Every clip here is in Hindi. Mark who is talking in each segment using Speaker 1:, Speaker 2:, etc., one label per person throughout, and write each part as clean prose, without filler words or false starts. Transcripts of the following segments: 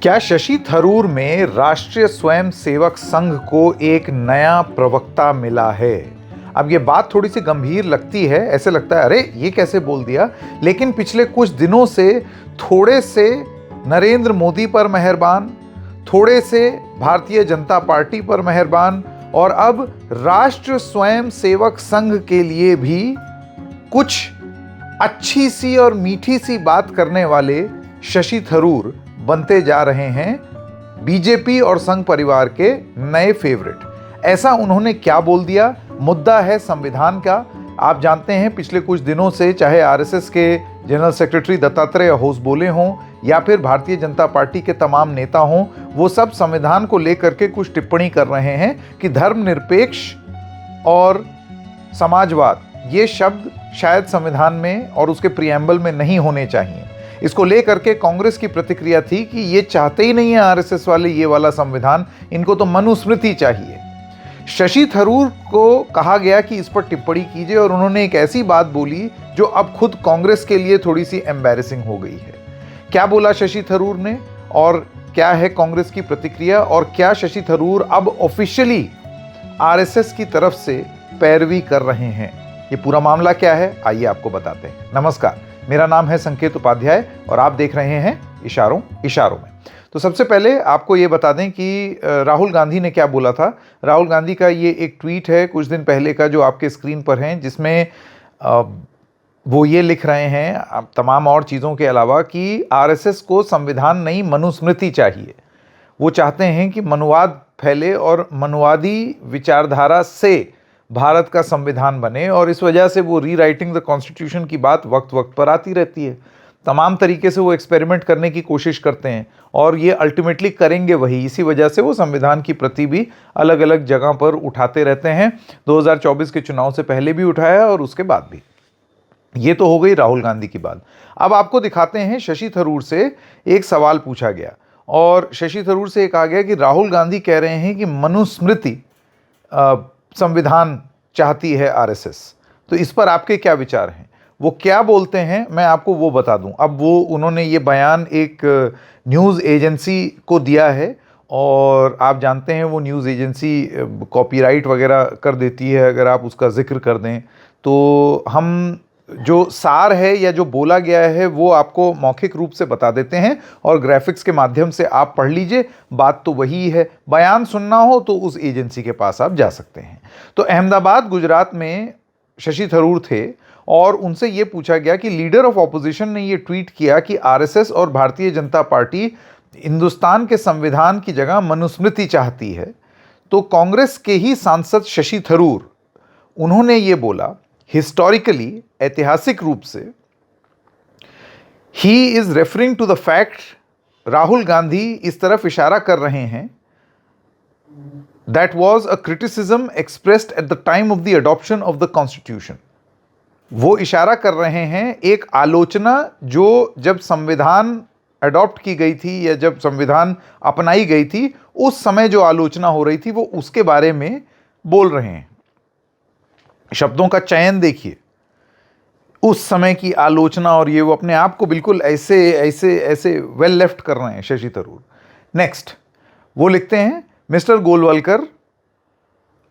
Speaker 1: क्या शशि थरूर में राष्ट्रीय स्वयंसेवक संघ को एक नया प्रवक्ता मिला है? अब ये बात थोड़ी सी गंभीर लगती है, ऐसे लगता है अरे ये कैसे बोल दिया, लेकिन पिछले कुछ दिनों से थोड़े से नरेंद्र मोदी पर मेहरबान, थोड़े से भारतीय जनता पार्टी पर मेहरबान और अब राष्ट्रीय स्वयंसेवक संघ के लिए भी कुछ अच्छी सी और मीठी सी बात करने वाले शशि थरूर बनते जा रहे हैं बीजेपी और संघ परिवार के नए फेवरेट। ऐसा उन्होंने क्या बोल दिया? मुद्दा है संविधान का। आप जानते हैं पिछले कुछ दिनों से चाहे आरएसएस के जनरल सेक्रेटरी दत्तात्रेय होस बोले हों या फिर भारतीय जनता पार्टी के तमाम नेता हों, वो सब संविधान को लेकर के कुछ टिप्पणी कर रहे हैं कि धर्मनिरपेक्ष और समाजवाद ये शब्द शायद संविधान में और उसके प्रिएम्बल में नहीं होने चाहिए। इसको लेकर के कांग्रेस की प्रतिक्रिया थी कि ये चाहते ही नहीं है आरएसएस वाले ये वाला संविधान, इनको तो मनुस्मृति चाहिए। शशि थरूर को कहा गया कि इस पर टिप्पणी कीजिए और उन्होंने एक ऐसी बात बोली जो अब खुद कांग्रेस के लिए थोड़ी सी एम्बैरेसिंग हो गई है। क्या बोला शशि थरूर ने और क्या है कांग्रेस की प्रतिक्रिया और क्या शशि थरूर अब ऑफिशियली आरएसएस की तरफ से पैरवी कर रहे हैं? ये पूरा मामला क्या है, आइए आपको बताते हैं। नमस्कार, मेरा नाम है संकेत उपाध्याय और आप देख रहे हैं इशारों में। तो सबसे पहले आपको ये बता दें कि राहुल गांधी ने क्या बोला था। राहुल गांधी का ये एक ट्वीट है कुछ दिन पहले का जो आपके स्क्रीन पर है, जिसमें वो ये लिख रहे हैं तमाम और चीज़ों के अलावा कि आरएसएस को संविधान नहीं मनुस्मृति चाहिए। वो चाहते हैं कि मनुवाद फैले और मनुवादी विचारधारा से भारत का संविधान बने और इस वजह से वो रीराइटिंग द कॉन्स्टिट्यूशन की बात वक्त वक्त पर आती रहती है। तमाम तरीके से वो एक्सपेरिमेंट करने की कोशिश करते हैं और ये अल्टीमेटली करेंगे वही। इसी वजह से वो संविधान की प्रति भी अलग अलग जगह पर उठाते रहते हैं। 2024 के चुनाव से पहले भी उठाया और उसके बाद भी। ये तो हो गई राहुल गांधी की बात। अब आपको दिखाते हैं शशि थरूर से एक सवाल पूछा गया और शशि थरूर से कहा गया कि राहुल गांधी कह रहे हैं कि मनुस्मृति संविधान चाहती है आरएसएस, तो इस पर आपके क्या विचार हैं? वो क्या बोलते हैं मैं आपको वो बता दूं। अब वो उन्होंने ये बयान एक न्यूज़ एजेंसी को दिया है और आप जानते हैं वो न्यूज़ एजेंसी कॉपीराइट वगैरह कर देती है अगर आप उसका जिक्र कर दें। तो हम जो सार है या जो बोला गया है वो आपको मौखिक रूप से बता देते हैं और ग्राफिक्स के माध्यम से आप पढ़ लीजिए। बात तो वही है, बयान सुनना हो तो उस एजेंसी के पास आप जा सकते हैं। तो अहमदाबाद गुजरात में शशि थरूर थे और उनसे ये पूछा गया कि लीडर ऑफ ऑपोजिशन ने ये ट्वीट किया कि आरएसएस और भारतीय जनता पार्टी हिंदुस्तान के संविधान की जगह मनुस्मृति चाहती है। तो कांग्रेस के ही सांसद शशि थरूर उन्होंने ये बोला, हिस्टोरिकली ऐतिहासिक रूप से ही is referring to the fact, Rahul Gandhi इस तरफ इशारा कर रहे हैं, that was a criticism expressed at the time of the adoption of the constitution. वो इशारा कर रहे हैं एक आलोचना जो जब संविधान अडॉप्ट की गई थी या जब संविधान अपनाई गई थी उस समय जो आलोचना हो रही थी वो उसके बारे में बोल रहे हैं। शब्दों का चयन देखिए, उस समय की आलोचना, और ये वो अपने आप को बिल्कुल ऐसे ऐसे ऐसे वेल लेफ्ट कर रहे हैं शशि थरूर। नेक्स्ट वो लिखते हैं मिस्टर गोलवलकर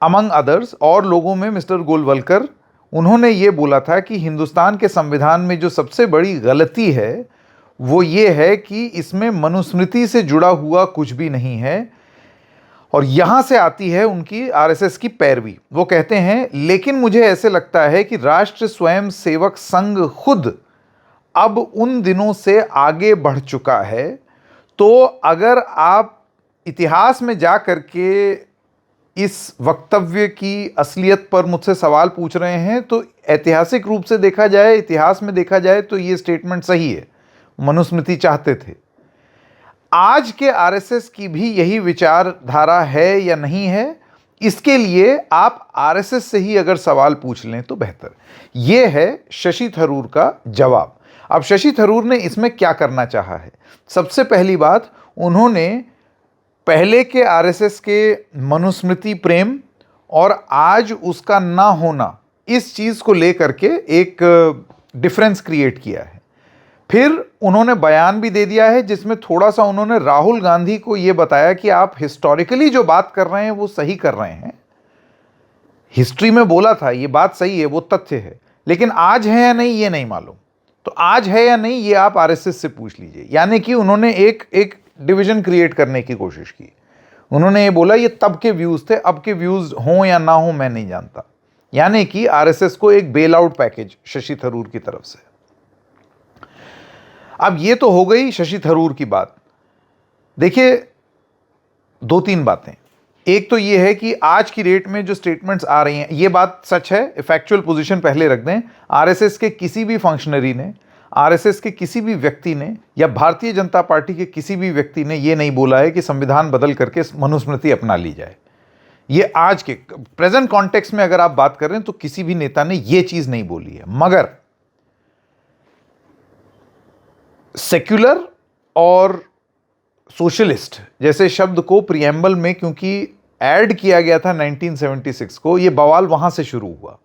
Speaker 1: अमंग अदर्स, और लोगों में मिस्टर गोलवलकर, उन्होंने ये बोला था कि हिंदुस्तान के संविधान में जो सबसे बड़ी गलती है वो ये है कि इसमें मनुस्मृति से जुड़ा हुआ कुछ भी नहीं है। और यहां से आती है उनकी आरएसएस की पैरवी। वो कहते हैं लेकिन मुझे ऐसे लगता है कि राष्ट्र स्वयंसेवक संघ खुद अब उन दिनों से आगे बढ़ चुका है। तो अगर आप इतिहास में जा करके इस वक्तव्य की असलियत पर मुझसे सवाल पूछ रहे हैं तो ऐतिहासिक रूप से देखा जाए, इतिहास में देखा जाए तो ये स्टेटमेंट सही है, मनुस्मृति चाहते थे। आज के आरएसएस की भी यही विचारधारा है या नहीं है, इसके लिए आप आरएसएस से ही अगर सवाल पूछ लें तो बेहतर। यह है शशि थरूर का जवाब। अब शशि थरूर ने इसमें क्या करना चाहा है? सबसे पहली बात, उन्होंने पहले के आरएसएस के मनुस्मृति प्रेम और आज उसका ना होना, इस चीज़ को लेकर के एक डिफरेंस क्रिएट किया है। फिर उन्होंने बयान भी दे दिया है जिसमें थोड़ा सा उन्होंने राहुल गांधी को यह बताया कि आप हिस्टोरिकली जो बात कर रहे हैं वो सही कर रहे हैं, हिस्ट्री में बोला था ये बात सही है, वो तथ्य है, लेकिन आज है या नहीं ये नहीं मालूम। तो आज है या नहीं ये आप आरएसएस से पूछ लीजिए। यानी कि उन्होंने एक डिवीजन क्रिएट करने की कोशिश की। उन्होंने ये बोला ये तब के व्यूज थे, अब के व्यूज हों या ना हो मैं नहीं जानता। यानी कि आरएसएस को एक bail out package Shashi Tharoor की तरफ से। अब ये तो हो गई शशि थरूर की बात। देखिए, दो तीन बातें। एक तो ये है कि आज की डेट में जो स्टेटमेंट्स आ रही हैं, ये बात सच है, फैक्चुअल पोजीशन पहले रख दें। आरएसएस के किसी भी फंक्शनरी ने, आरएसएस के किसी भी व्यक्ति ने या भारतीय जनता पार्टी के किसी भी व्यक्ति ने ये नहीं बोला है कि संविधान बदल करके मनुस्मृति अपना ली जाए। ये आज के प्रेजेंट कॉन्टेक्स्ट में अगर आप बात कर रहे हैं तो किसी भी नेता ने ये चीज नहीं बोली है। मगर सेक्युलर और सोशलिस्ट जैसे शब्द को प्रियम्बल में क्योंकि ऐड किया गया था 1976 को, ये बवाल वहां से शुरू हुआ,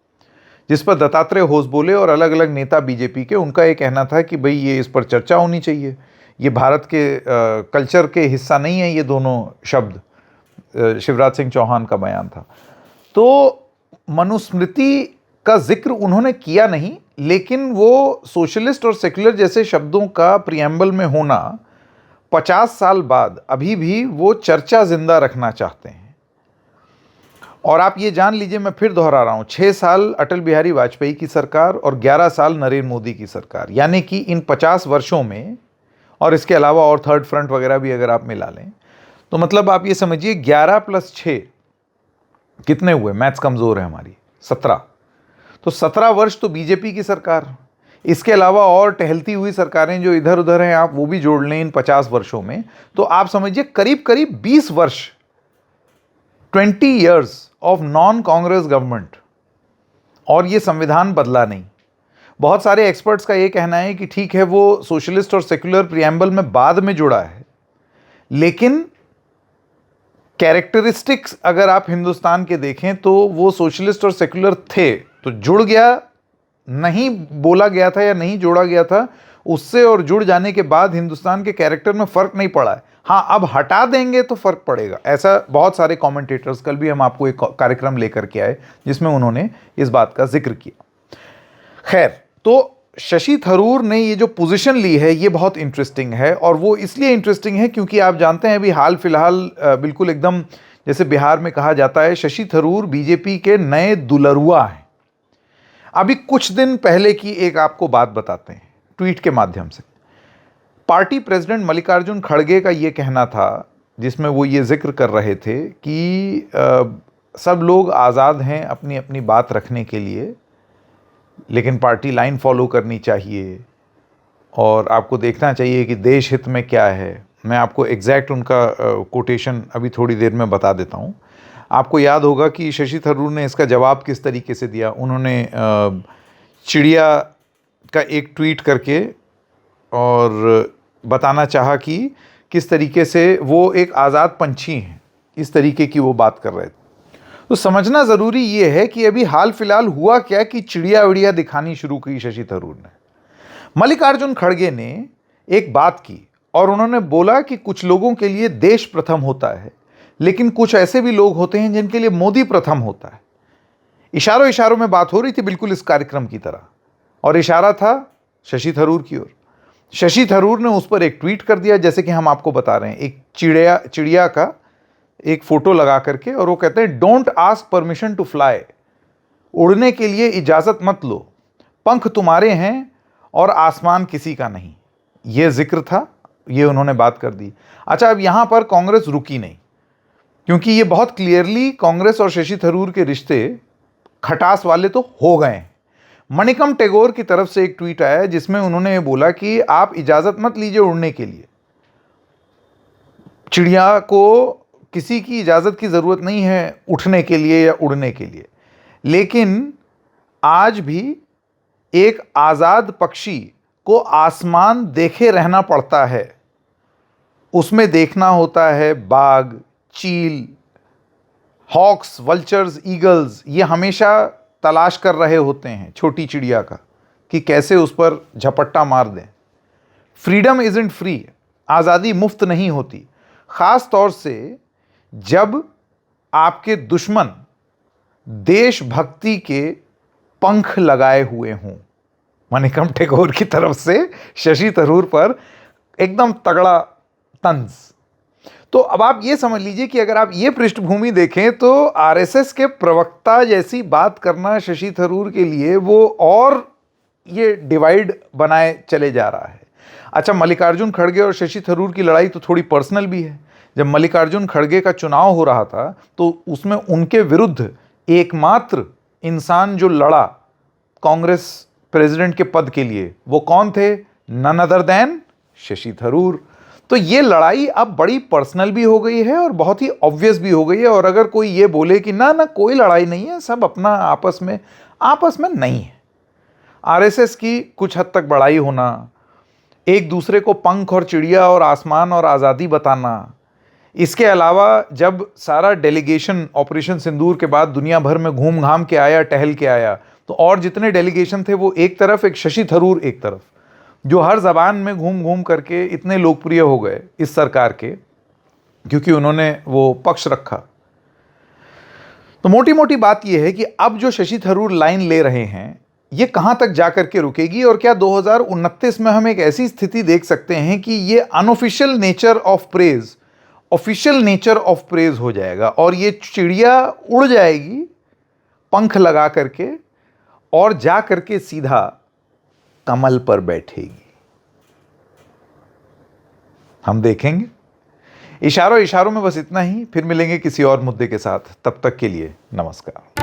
Speaker 1: जिस पर दत्तात्रेय होसबोले और अलग अलग नेता बीजेपी के, उनका ये कहना था कि भाई ये इस पर चर्चा होनी चाहिए, ये भारत के कल्चर के हिस्सा नहीं है ये दोनों शब्द। शिवराज सिंह चौहान का बयान था। तो मनुस्मृति का जिक्र उन्होंने किया नहीं, लेकिन वो सोशलिस्ट और सेक्युलर जैसे शब्दों का प्रियम्बल में होना 50 साल बाद अभी भी वो चर्चा जिंदा रखना चाहते हैं। और आप ये जान लीजिए, मैं फिर दोहरा रहा हूं, 6 साल अटल बिहारी वाजपेयी की सरकार और 11 साल नरेंद्र मोदी की सरकार, यानी कि इन 50 वर्षों में, और इसके अलावा और थर्ड फ्रंट वगैरह भी अगर आप मिला लें तो मतलब आप ये समझिए 11 + 6 कितने हुए, मैथ्स कमजोर है हमारी, 17। तो 17 वर्ष तो बीजेपी की सरकार, इसके अलावा और टहलती हुई सरकारें जो इधर उधर हैं आप वो भी जोड़ लें इन 50 वर्षों में, तो आप समझिए करीब करीब 20 वर्ष, 20 years of non Congress government, और ये संविधान बदला नहीं। बहुत सारे एक्सपर्ट्स का ये कहना है कि ठीक है वो सोशलिस्ट और सेक्युलर प्रियम्बल में बाद में जुड़ा है, लेकिन कैरेक्टरिस्टिक्स अगर आप हिंदुस्तान के देखें तो वो सोशलिस्ट और सेक्युलर थे, तो जुड़ गया, नहीं बोला गया था या नहीं जोड़ा गया था, उससे और जुड़ जाने के बाद हिंदुस्तान के कैरेक्टर में फर्क नहीं पड़ा है। हाँ, अब हटा देंगे तो फर्क पड़ेगा, ऐसा बहुत सारे कमेंटेटर्स, कल भी हम आपको एक कार्यक्रम लेकर के आए जिसमें उन्होंने इस बात का जिक्र किया। खैर, तो शशि थरूर ने ये जो पोजीशन ली है ये बहुत इंटरेस्टिंग है, और वो इसलिए इंटरेस्टिंग है क्योंकि आप जानते हैं अभी हाल फिलहाल बिल्कुल एकदम जैसे बिहार में कहा जाता है, शशि थरूर बीजेपी के नए दुलरुआ हैं। अभी कुछ दिन पहले की एक आपको बात बताते हैं ट्वीट के माध्यम से। पार्टी प्रेसिडेंट मल्लिकार्जुन खड़गे का ये कहना था, जिसमें वो ये जिक्र कर रहे थे कि सब लोग आज़ाद हैं अपनी अपनी बात रखने के लिए, लेकिन पार्टी लाइन फॉलो करनी चाहिए और आपको देखना चाहिए कि देश हित में क्या है। मैं आपको एग्जैक्ट उनका कोटेशन अभी थोड़ी देर में बता देता हूँ। आपको याद होगा कि शशि थरूर ने इसका जवाब किस तरीके से दिया। उन्होंने चिड़िया का एक ट्वीट करके और बताना चाहा कि किस तरीके से वो एक आज़ाद पंछी हैं, इस तरीके की वो बात कर रहे थे। तो समझना ज़रूरी ये है कि अभी हाल फिलहाल हुआ क्या कि चिड़िया विड़िया दिखानी शुरू की शशि थरूर ने। मल्लिकार्जुन खड़गे ने एक बात की और उन्होंने बोला कि कुछ लोगों के लिए देश प्रथम होता है, लेकिन कुछ ऐसे भी लोग होते हैं जिनके लिए मोदी प्रथम होता है। इशारों इशारों में बात हो रही थी बिल्कुल इस कार्यक्रम की तरह, और इशारा था शशि थरूर की ओर। शशि थरूर ने उस पर एक ट्वीट कर दिया, जैसे कि हम आपको बता रहे हैं, एक चिड़िया का एक फोटो लगा करके, और वो कहते हैं don't ask permission to fly, उड़ने के लिए इजाजत मत लो, पंख तुम्हारे हैं और आसमान किसी का नहीं। ये जिक्र था, ये उन्होंने बात कर दी। अच्छा, अब यहां पर कांग्रेस रुकी नहीं, क्योंकि ये बहुत क्लियरली कांग्रेस और शशि थरूर के रिश्ते खटास वाले तो हो गए हैं। मणिकम टैगोर की तरफ से एक ट्वीट आया जिसमें उन्होंने बोला कि आप इजाजत मत लीजिए उड़ने के लिए, चिड़िया को किसी की इजाजत की जरूरत नहीं है उठने के लिए या उड़ने के लिए, लेकिन आज भी एक आजाद पक्षी को आसमान देखे रहना पड़ता है। उसमें देखना होता है बाघ, चील, हॉक्स, वल्चर्स, ईगल्स, ये हमेशा तलाश कर रहे होते हैं छोटी चिड़िया का कि कैसे उस पर झपट्टा मार दें। फ्रीडम इजंट फ्री, आज़ादी मुफ्त नहीं होती, ख़ास तौर से जब आपके दुश्मन देशभक्ति के पंख लगाए हुए हों। मणिकम टैगोर की तरफ से शशि थरूर पर एकदम तगड़ा तंज। तो अब आप ये समझ लीजिए कि अगर आप ये पृष्ठभूमि देखें तो आरएसएस के प्रवक्ता जैसी बात करना शशि थरूर के लिए वो और ये डिवाइड बनाए चले जा रहा है। अच्छा, मल्लिकार्जुन खड़गे और शशि थरूर की लड़ाई तो थोड़ी पर्सनल भी है। जब मल्लिकार्जुन खड़गे का चुनाव हो रहा था तो उसमें उनके विरुद्ध एकमात्र इंसान जो लड़ा कांग्रेस प्रेसिडेंट के पद के लिए, वो कौन थे? None other than Shashi Tharoor. तो ये लड़ाई अब बड़ी पर्सनल भी हो गई है और बहुत ही ऑब्वियस भी हो गई है। और अगर कोई ये बोले कि ना ना कोई लड़ाई नहीं है, सब अपना आपस में नहीं है। आरएसएस की कुछ हद तक बड़ाई होना, एक दूसरे को पंख और चिड़िया और आसमान और आज़ादी बताना, इसके अलावा जब सारा डेलीगेशन ऑपरेशन सिंदूर के बाद दुनिया भर में घूम घाम के आया, टहल के आया, तो और जितने डेलीगेशन थे वो एक तरफ, एक शशि थरूर एक तरफ, जो हर जबान में घूम घूम करके इतने लोकप्रिय हो गए इस सरकार के, क्योंकि उन्होंने वो पक्ष रखा। तो मोटी मोटी बात यह है कि अब जो शशि थरूर लाइन ले रहे हैं ये कहां तक जाकर के रुकेगी, और क्या 2029 में हम एक ऐसी स्थिति देख सकते हैं कि ये unofficial nature of praise official nature of praise हो जाएगा और ये चिड़िया उड़ जाएगी पंख लगा करके और जा करके सीधा कमल पर बैठेगी। हम देखेंगे। इशारों इशारों में बस इतना ही, फिर मिलेंगे किसी और मुद्दे के साथ। तब तक के लिए नमस्कार।